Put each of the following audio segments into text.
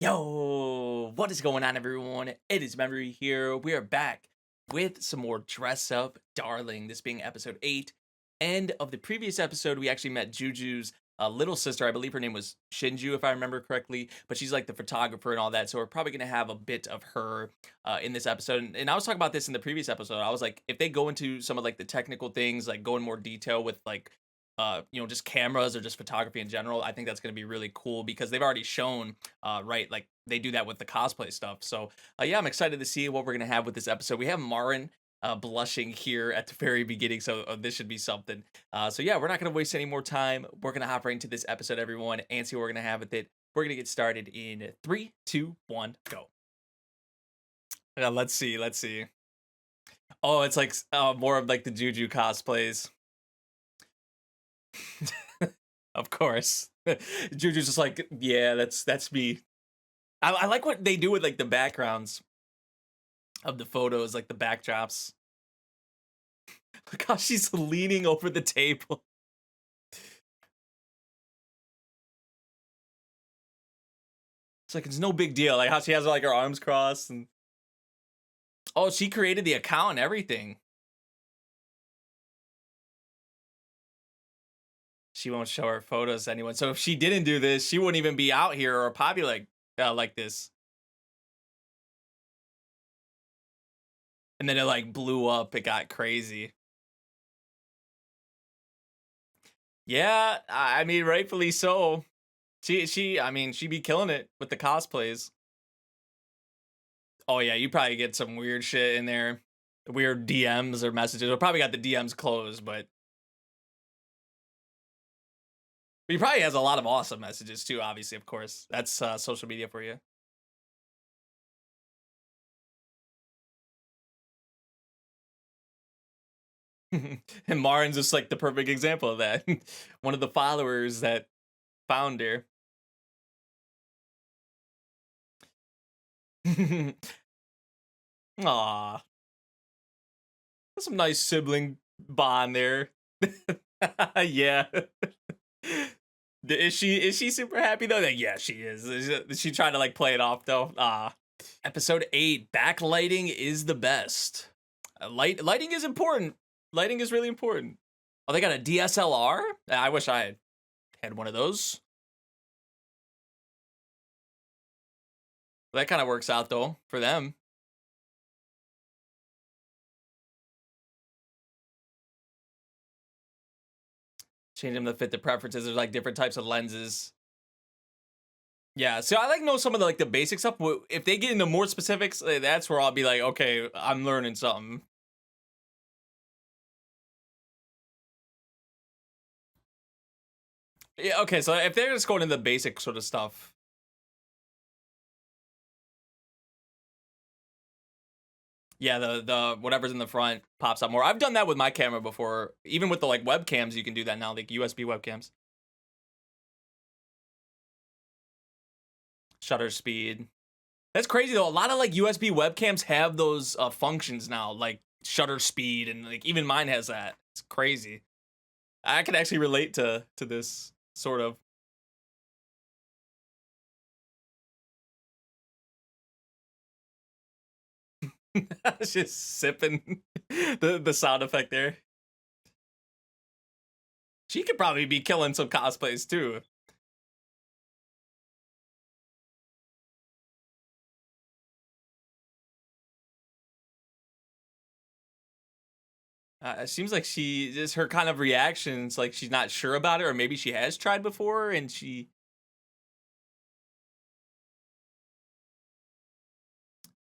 Yo, what is going on, everyone? It is Memory here. We are back with some more Dress Up Darling, this being episode 8. And of the previous episode, we actually met Juju's little sister. I believe her name was Shinju, if I remember correctly, but she's like the photographer and all that. So we're probably going to have a bit of her in this episode. And I was talking about this in the previous episode. I was like, if they go into some of like the technical things, like go in more detail with like just cameras or just photography in general, I think that's going to be really cool because they've already shown right, like they do that with the cosplay stuff. So yeah, I'm excited to see what we're going to have with this episode. We have Marin blushing here at the very beginning, so this should be something. So yeah, we're not going to waste any more time. We're going to hop right into this episode, everyone, and see what we're going to have with it. We're going to get started in 3, 2, 1, go. Let's see. Oh, it's like more of like the Juju cosplays. Of course. Juju's just like, yeah, that's me. I like what they do with like the backgrounds of the photos, like the backdrops. Look how she's leaning over the table. It's like it's no big deal. Like how she has like her arms crossed and oh, she created the account and everything. She won't show her photos to anyone. So if she didn't do this, she wouldn't even be out here or popular like this. And then it like blew up. It got crazy. Yeah, I mean, rightfully so. I mean, she be killing it with the cosplays. Oh yeah, you probably get some weird shit in there, weird DMs or messages. I probably got the DMs closed, but he probably has a lot of awesome messages too. Obviously, of course, that's social media for you. And Marin's just like the perfect example of that. One of the followers that found her. Aw. That's some nice sibling bond there. Yeah. Is she super happy though? Like, yeah, she is. Is she trying to like play it off though? Episode 8, backlighting is the best. Lighting is important. Lighting is really important. Oh, they got a DSLR? I wish I had one of those. That kind of works out though for them. Change them to fit the preferences. There's like different types of lenses. Yeah, so I like know some of the like the basic stuff. If they get into more specifics, that's where I'll be like, okay, I'm learning something. Yeah, okay, so if they're just going into the basic sort of stuff. Yeah, the whatever's in the front pops up more. I've done that with my camera before. Even with the like webcams, you can do that now, like USB webcams. Shutter speed. That's crazy though. A lot of like USB webcams have those functions now, like shutter speed, and like even mine has that. It's crazy. I can actually relate to this sort of. Just sipping the sound effect there. She could probably be killing some cosplays too. It seems like she just her kind of reactions, like she's not sure about it, or maybe she has tried before and she.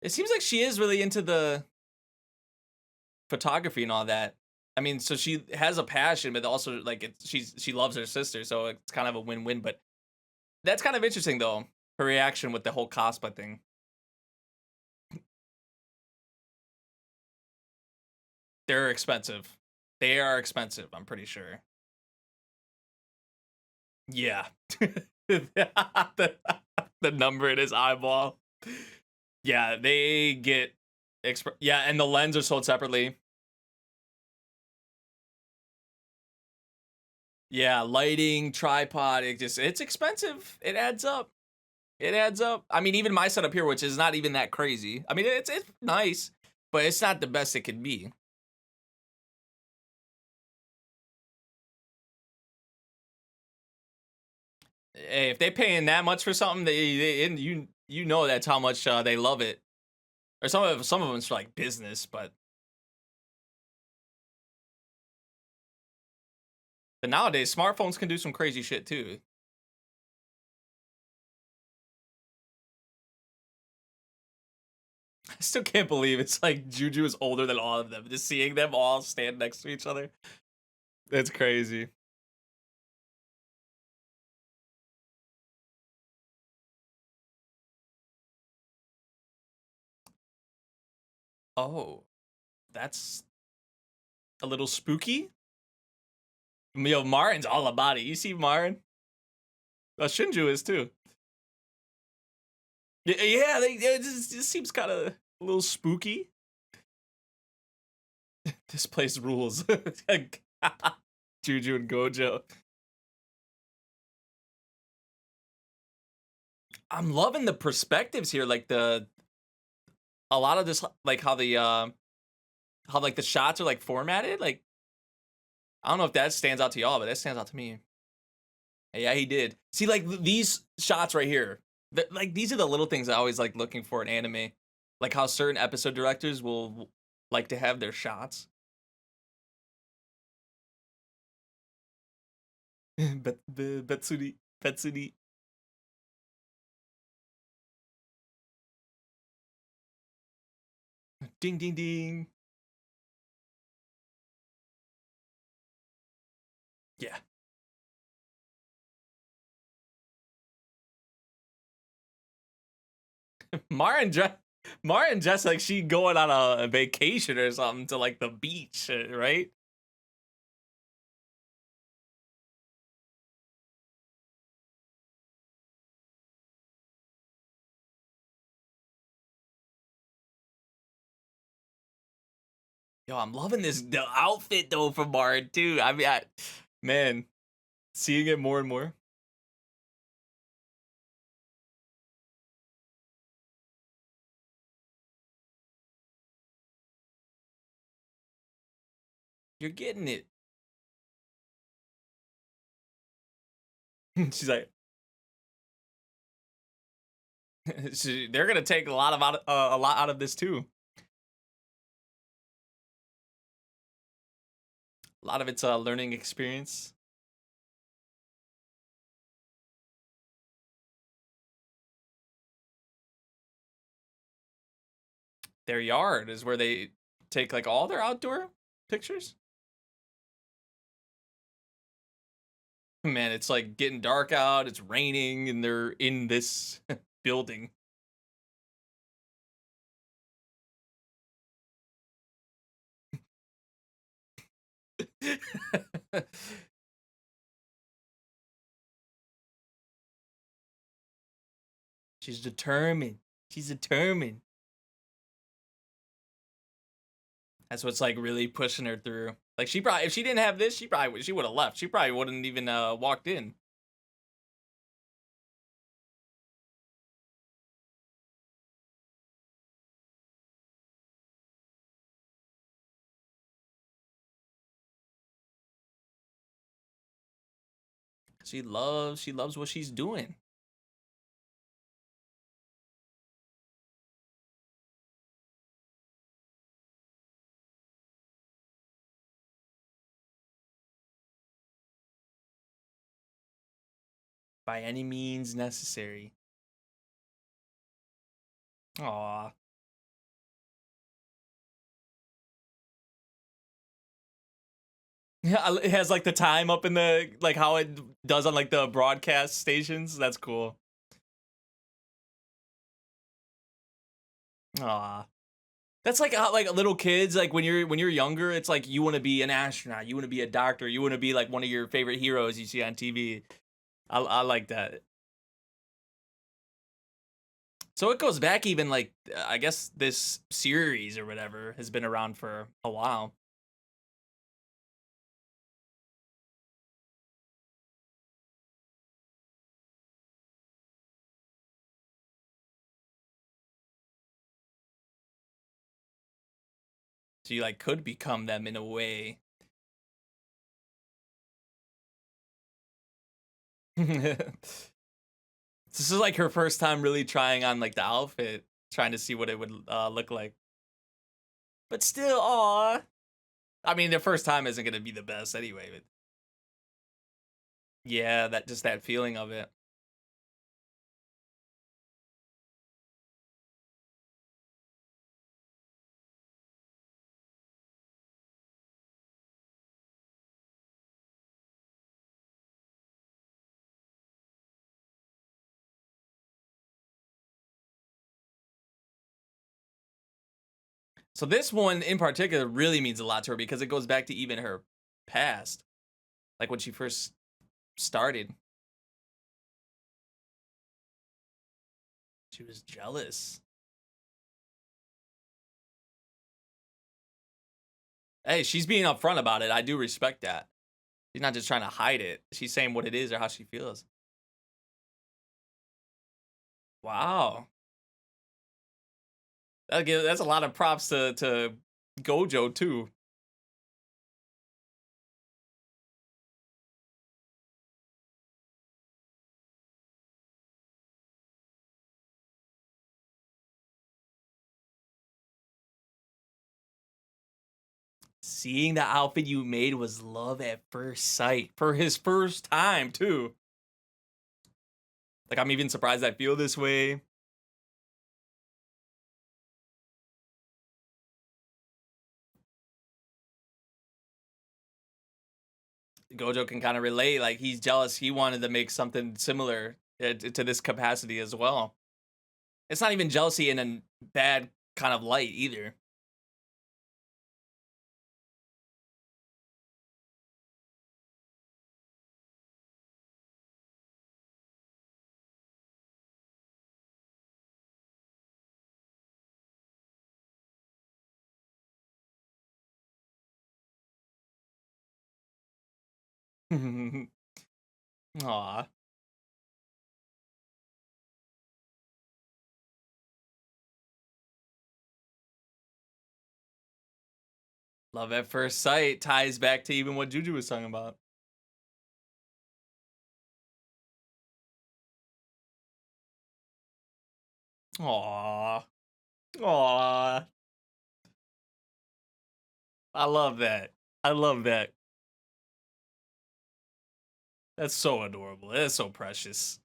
It seems like she is really into the photography and all that. I mean, so she has a passion, but also like she loves her sister, so it's kind of a win-win. But that's kind of interesting though, her reaction with the whole cosplay thing. They're expensive. They are expensive, I'm pretty sure. Yeah. the, the number in his eyeball. Yeah, they get yeah, and the lens are sold separately. Yeah, lighting, tripod, it's expensive. It adds up. It adds up. I mean, even my setup here, which is not even that crazy. I mean, it's nice, but it's not the best it could be. Hey, if they paying that much for something, and you know that's how much they love it. Or some of them's for like business, but nowadays smartphones can do some crazy shit too. I still can't believe it's like Juju is older than all of them. Just seeing them all stand next to each other, that's crazy. Oh, that's a little spooky. Yo, Marin's all about it. You see Marin? Shinju is too. Yeah, it just seems kind of a little spooky. This place rules. Juju and Gojo. I'm loving the perspectives here, like a lot of this, like how like the shots are like formatted. Like I don't know if that stands out to y'all, but that stands out to me. Yeah, he did. See, like these shots right here, like these are the little things I always like looking for in anime, like how certain episode directors will like to have their shots. Betsuri. Ding ding ding. Yeah. Marin just like she going on a vacation or something to like the beach, right? Yo, I'm loving the outfit though from Marin too. I mean, man, seeing it more and more. You're getting it. She's like, they're gonna take a lot out of this too. A lot of it's a learning experience. Their yard is where they take like all their outdoor pictures. Man, it's like getting dark out, it's raining, and they're in this building. She's determined. She's determined. That's what's like really pushing her through. Like she probably, if she didn't have this, she would have left. She probably wouldn't even walked in. She loves what she's doing. By any means necessary. Aw. Yeah, it has like the time up in the like how it does on like the broadcast stations. That's cool. Aw. That's like how like little kids like when you're younger, it's like you want to be an astronaut, you want to be a doctor, you want to be like one of your favorite heroes you see on TV. I like that. So it goes back even like I guess this series or whatever has been around for a while. So you like could become them in a way. This is like her first time really trying on like the outfit, trying to see what it would look like. But still, aw. I mean, the first time isn't gonna be the best anyway. But yeah, that feeling of it. So this one in particular really means a lot to her because it goes back to even her past, like when she first started. She was jealous. Hey, she's being upfront about it. I do respect that. She's not just trying to hide it. She's saying what it is or how she feels. Wow. That's a lot of props to Gojo too. Seeing the outfit you made was love at first sight for his first time too. Like I'm even surprised I feel this way. Gojo can kind of relate. Like he's jealous. He wanted to make something similar to this capacity as well. It's not even jealousy in a bad kind of light either. Aw. Love at first sight ties back to even what Juju was talking about. Aw. Aw. I love that. I love that. That's so adorable. That's so precious.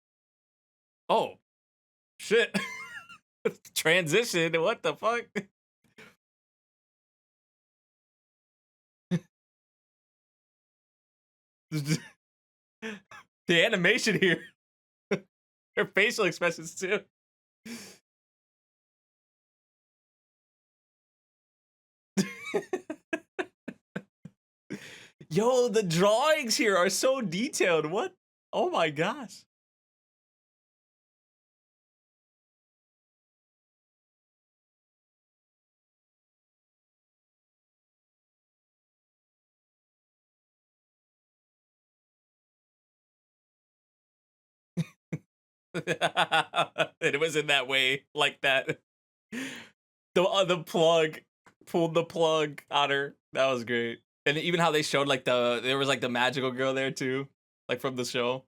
Oh, shit. Transition. What the fuck? The animation here. Her facial expressions too. Yo, the drawings here are so detailed. What? Oh my gosh. It was in that way, like that. The plug pulled the plug on her. That was great. And even how they showed like there was like the magical girl there too, like from the show.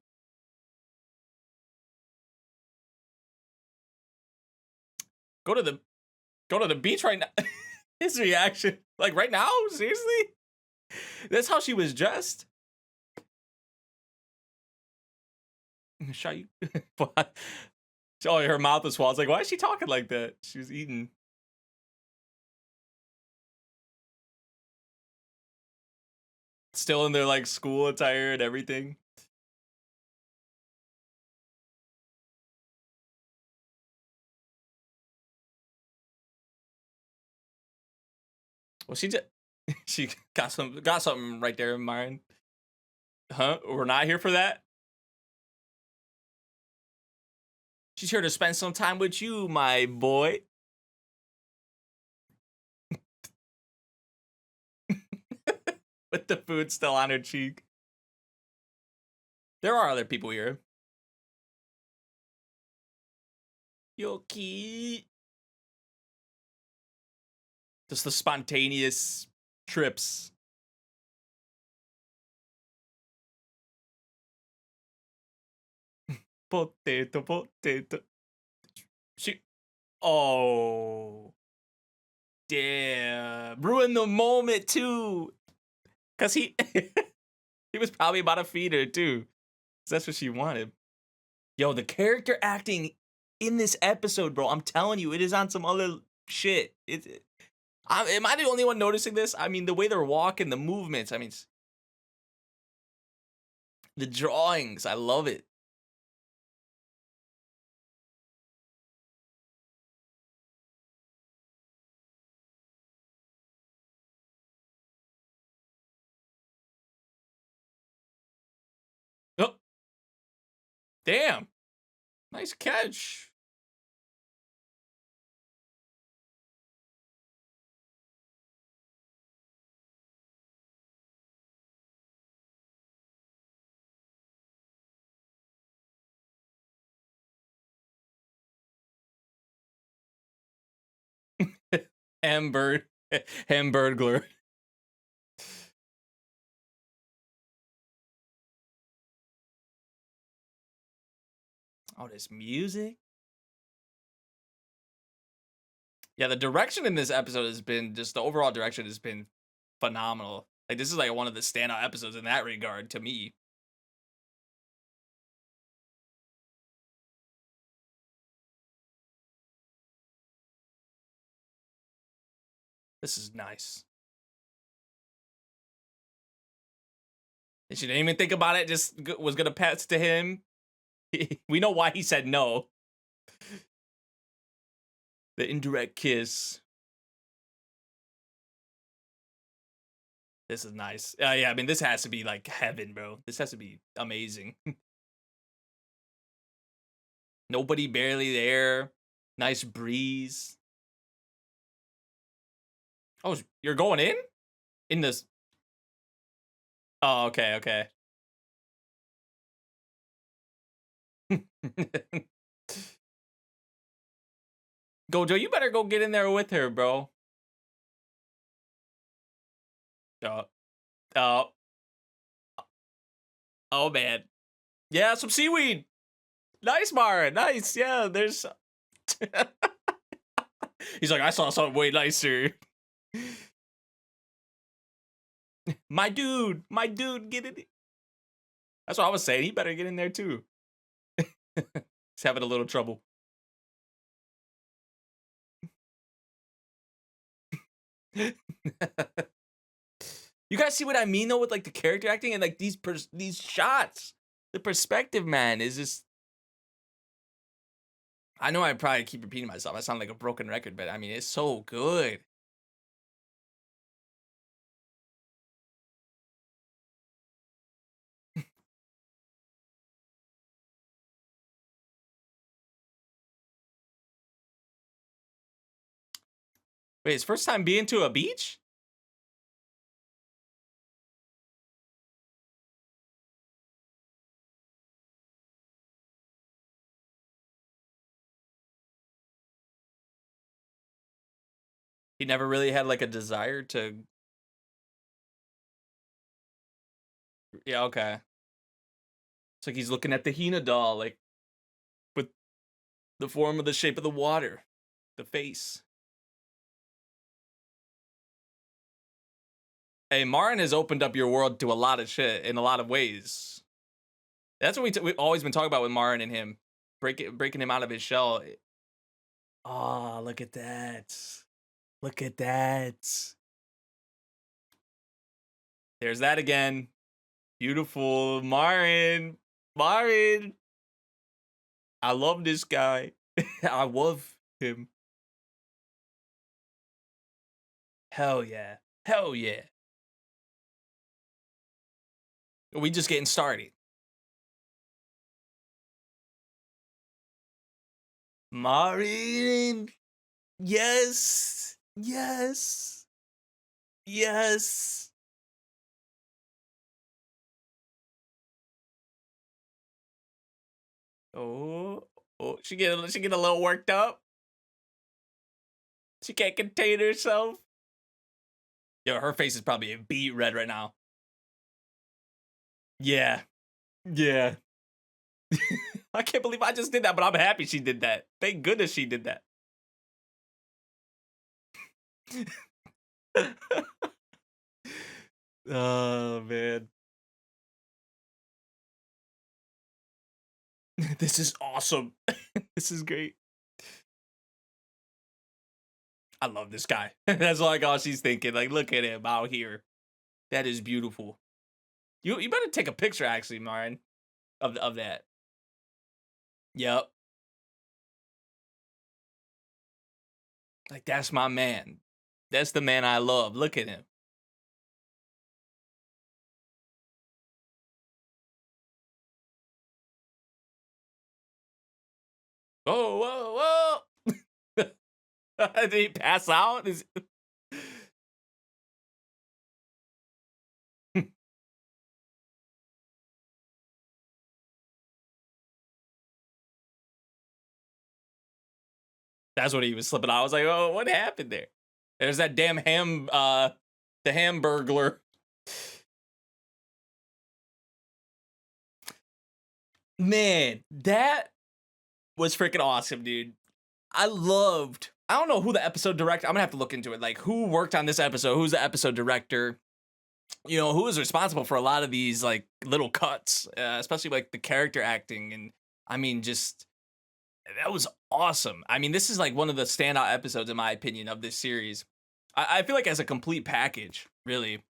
Go to the go to the beach right now. His reaction, like right now, seriously. That's how she was dressed. Shot you. Oh, her mouth was swollen. It's like, why is she talking like that? She was eating. Still in their like school attire and everything. Well, she got something right there in mind. Huh? We're not here for that. She's here to spend some time with you, my boy. With the food still on her cheek. There are other people here. Yoki. Just the spontaneous trips. Potato. Oh. Damn. Ruined the moment, too. Because he was probably about to feed her, too. That's what she wanted. Yo, the character acting in this episode, bro, I'm telling you, it is on some other shit. Am I the only one noticing this? I mean, the way they're walking, the movements, I mean, the drawings, I love it. Oh, damn. Nice catch. Hamburglar. Oh, this music. Yeah, the direction in this episode has been just the overall direction has been phenomenal. Like, this is like one of the standout episodes in that regard to me. This is nice. And she didn't even think about it, just was gonna pass to him. We know why he said no. The indirect kiss. This is nice. Yeah, I mean, this has to be like heaven, bro. This has to be amazing. Nobody barely there. Nice breeze. Oh, you're going in? In this. Oh, okay, okay. Gojo, you better go get in there with her, bro. Oh. Oh, man. Yeah, some seaweed. Nice, Mara. Nice. Yeah, there's... He's like, I saw something way nicer. My dude, get in. That's what I was saying. He better get in there, too. He's having a little trouble. You guys see what I mean, though, with like the character acting and like these shots? The perspective, man, is just... I know I probably keep repeating myself. I sound like a broken record, but I mean, it's so good. Wait, his first time being to a beach? He never really had like a desire to... Yeah, okay. It's like he's looking at the Hina doll, like, with the form of the shape of the water. The face. Hey, Marin has opened up your world to a lot of shit in a lot of ways. That's what we've always been talking about with Marin and him. Breaking him out of his shell. Oh, look at that. Look at that. There's that again. Beautiful. Marin. I love this guy. I love him. Hell yeah. Hell yeah. We just getting started. Marin. Yes. Yes. Yes. Oh, she get a little worked up. She can't contain herself. Yo, her face is probably a beet red right now. Yeah. Yeah. I can't believe I just did that, but I'm happy she did that. Thank goodness she did that. Oh, man. This is awesome. This is great. I love this guy. That's like all she's thinking. Like, look at him out here. That is beautiful. You better take a picture, actually, Marin, of that. Yep. Like, that's my man. That's the man I love. Look at him. Whoa, whoa, whoa. Did he pass out? That's what he was slipping out. I was like, oh, what happened there? There's that damn the hamburglar. Man, that was freaking awesome, dude. I don't know who the episode director, I'm gonna have to look into it. Like, who worked on this episode? Who's the episode director? You know, who is responsible for a lot of these, like, little cuts, especially, like, the character acting. And, I mean, just, that was awesome. I mean, this is, like, one of the standout episodes, in my opinion, of this series. I feel like as a complete package, really.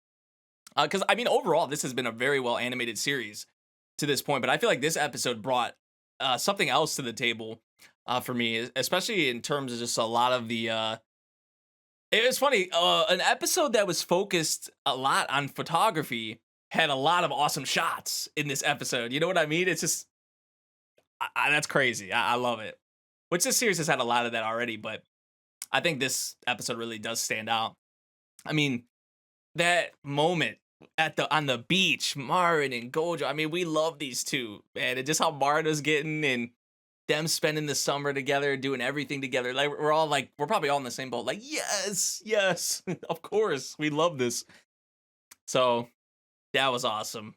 Because, I mean, overall, this has been a very well animated series to this point, but I feel like this episode brought something else to the table for me, especially in terms of just a lot of the. It was funny. An episode that was focused a lot on photography had a lot of awesome shots in this episode. You know what I mean? It's just that's crazy. I love it. Which this series has had a lot of that already, but I think this episode really does stand out. I mean, that moment at the on the beach, Marin and Gojo. I mean, we love these two, man. And just how Marta's getting and them spending the summer together, doing everything together. Like we're all like, we're probably all in the same boat. Like, yes, yes, of course, we love this. So that was awesome.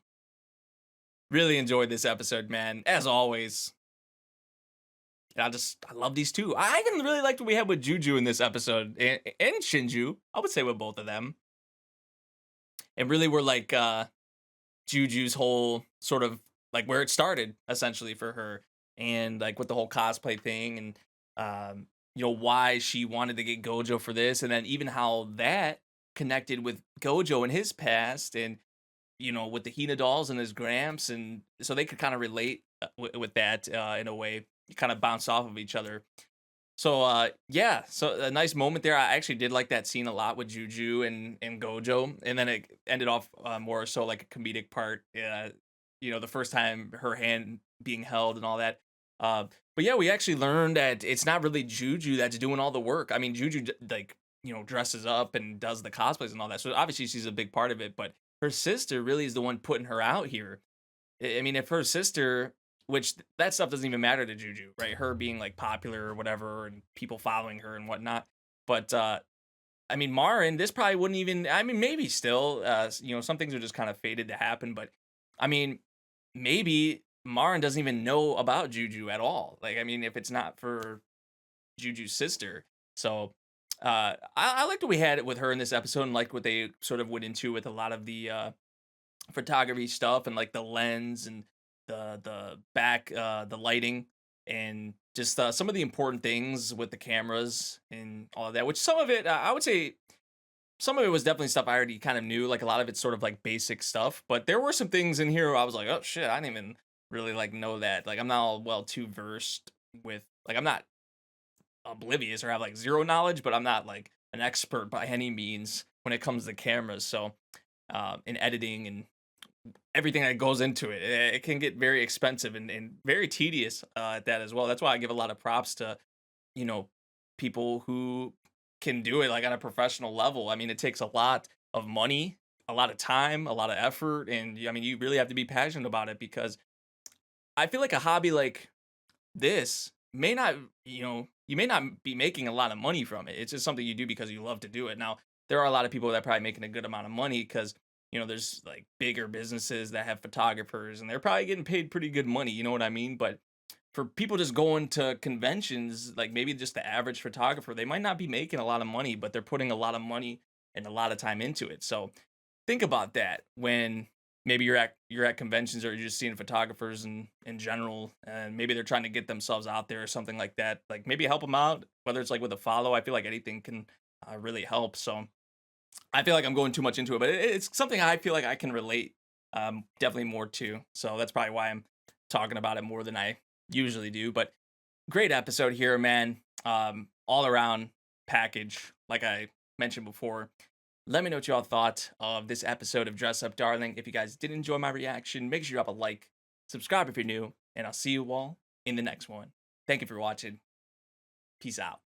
Really enjoyed this episode, man. As always. And I love these two. I even really liked what we had with Juju in this episode and Shinju. I would say with both of them. And really, we're like Juju's whole sort of like where it started essentially for her, and like with the whole cosplay thing, and you know, why she wanted to get Gojo for this, and then even how that connected with Gojo in his past, and you know, with the Hina dolls and his Gramps, and so they could kind of relate with that in a way, kind of bounce off of each other. So yeah, so a nice moment there. I actually did like that scene a lot with Juju and Gojo, and then it ended off more so like a comedic part. You know, the first time her hand being held and all that. But yeah, we actually learned that it's not really Juju that's doing all the work. I mean, Juju like, you know, dresses up and does the cosplays and all that. So obviously she's a big part of it, but her sister really is the one putting her out here. I mean, if her sister, which that stuff doesn't even matter to Juju, right? Her being like popular or whatever, and people following her and whatnot. But I mean, Marin, this probably wouldn't even. I mean, maybe still. You know, some things are just kind of fated to happen. But I mean, maybe Marin doesn't even know about Juju at all. Like, I mean, if it's not for Juju's sister, so. I liked what we had with her in this episode, and liked what they sort of went into with a lot of the photography stuff, and like the lens and the back the lighting, and just some of the important things with the cameras and all of that, which some of it I would say some of it was definitely stuff I already kind of knew. Like a lot of it's sort of like basic stuff, but there were some things in here where I was like, oh shit, I didn't even really like know that. Like I'm not all well too versed with, like, I'm not oblivious or have like zero knowledge, but I'm not like an expert by any means when it comes to cameras. So in editing and everything that goes into it, it can get very expensive and very tedious at that as well. That's why I give a lot of props to, you know, people who can do it like on a professional level. I mean, it takes a lot of money, a lot of time, a lot of effort, and I mean, you really have to be passionate about it, because I feel like a hobby like this may not, you know, you may not be making a lot of money from it. It's just something you do because you love to do it. Now, there are a lot of people that are probably making a good amount of money because there's like bigger businesses that have photographers and they're probably getting paid pretty good money. You know what I mean? But for people just going to conventions, like maybe just the average photographer, they might not be making a lot of money, but they're putting a lot of money and a lot of time into it. So think about that when maybe you're at conventions or you're just seeing photographers in general, and maybe they're trying to get themselves out there or something like that. Like maybe help them out, whether it's like with a follow. I feel like anything can really help. So I feel like I'm going too much into it, but it's something I feel like I can relate definitely more to. So that's probably why I'm talking about it more than I usually do. But great episode here, man. All around package, like I mentioned before. Let me know what y'all thought of this episode of Dress Up Darling. If you guys did enjoy my reaction, make sure you drop a like, subscribe if you're new, and I'll see you all in the next one. Thank you for watching. Peace out.